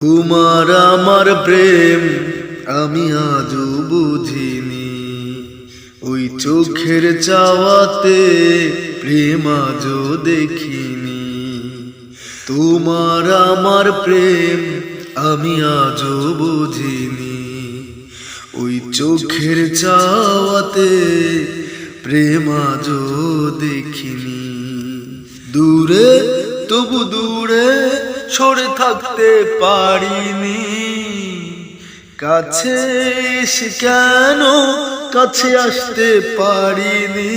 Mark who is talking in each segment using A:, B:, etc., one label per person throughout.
A: তোমার আমার প্রেম আমি আজও বুঝিনি, ওই চোখের চাওয়াতে প্রেম আজও দেখিনি। তোমার আমার প্রেম আমি আজও বুঝিনি, ওই চোখের চাওয়াতে প্রেম আজও দেখিনি। দূরে তবু দূরে সরে থাকতে পারিনি, কাছে এসে কেন কাছে আসতে পারিনি।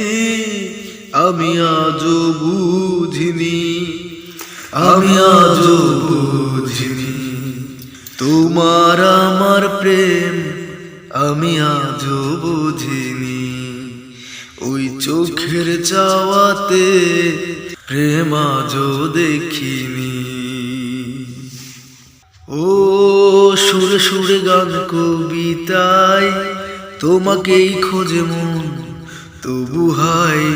A: আমি আজও বুঝিনি, আমি আজও বুঝিনি। তোমার আমার প্রেম আমি আজও বুঝিনি, ওই চোখের চাওয়াতে প্রেম আজও দেখিনি। ও সুরে সুরে গান কবিতায় তোমাকেই খোঁজে মন, তবু হায়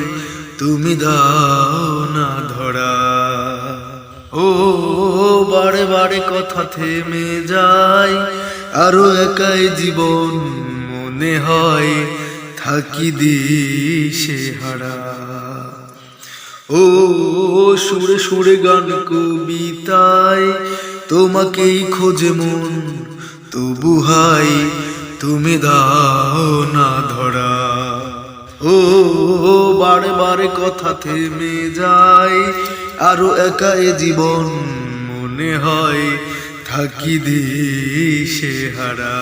A: তুমি দাও না ধরা। ও বারে বারে কথা থেমে যায়, আরো একাই জীবন মনে হয় থাকি দিশে হারা। ও সুরে সুরে গান কবিতায় তোমাকেই খোঁজে মন, তবু হাই তুমি দাও না ধরা। ও বারে বারে কথা থেমে যায়, আরো একা এ জীবন মনে হয় থাকি দিশে হারা।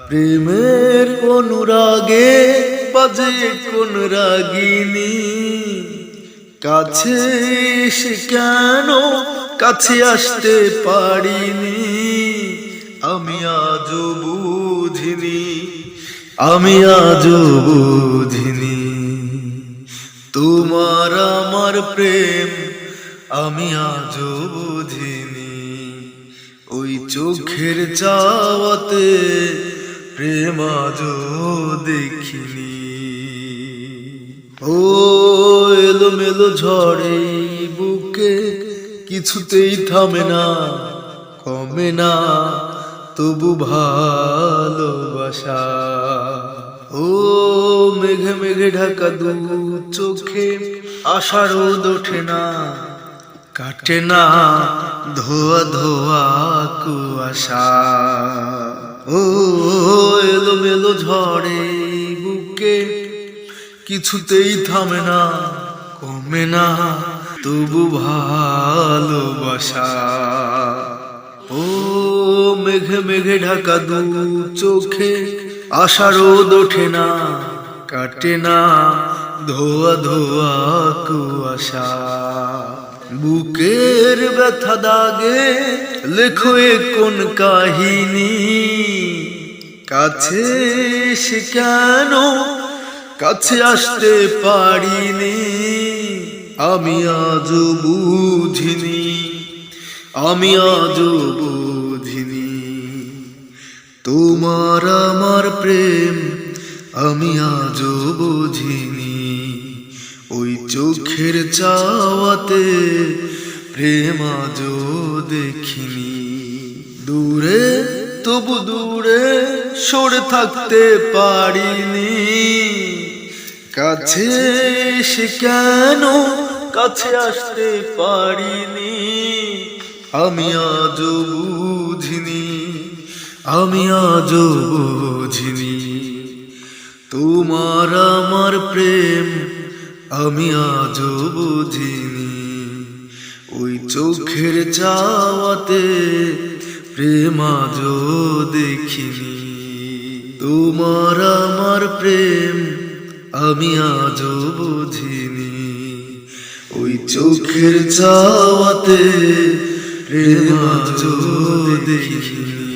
A: প্রেমের অনুরাগে বাজে কোন রাগিনী, কাছে এসে কেন কাছে আসতে পারিনি। আমি আজও বুঝিনি, আমি আজও বুঝিনি। তোমার আমার প্রেম আমি আজও বুঝিনি, ওই চোখের চাওয়াতে প্রেম আজও দেখিনি। ও এলোমেলো ঝড়ে বুকে কিছুতেই থামে না, কমে না তবু ভালোবাসা। ও মেঘে মেঘে ঢাকা দু চোখে আশা রোদ ওঠে না, কাটে না ধোয়া ধোয়া কুয়াশা। ও এলোমেলো ঝড়ে বুকে কিছুতেই থামে না, কমে না তবু ভালোবাসা। ও মেঘে মেঘে ঢাকা দু চোখে আশা রোদ ওঠে না, কাটে না ধোয়া ধোয়া কুয়াশা। বুকের ব্যথা দাগে লেখো এ কোন কাহিনী, কাছে এসে কেন কাছে আসতে পারিনি। আমি আজও বুঝিনি, আমি আজও বুঝিনি। তোমার আমার প্রেম আমি আজও বুঝিনি, ওই চোখের চাওয়াতে প্রেম আজও দেখিনি। দূরে তবু দূরে সরে থাকতে পারিনি, কাছে এসে কেন কাছে আসতে পারিনি। আমি আজও বুঝিনি, আমি আজও বুঝিনি। তোমার আমার প্রেম আমি আজও বুঝিনি, ওই চোখের চাওয়াতে প্রেম আজও দেখিনি। তোমার আমার প্রেম আমি আজও বুঝিনি, ওই চোখের চাওয়াতে প্রেম আজও দেখিনি।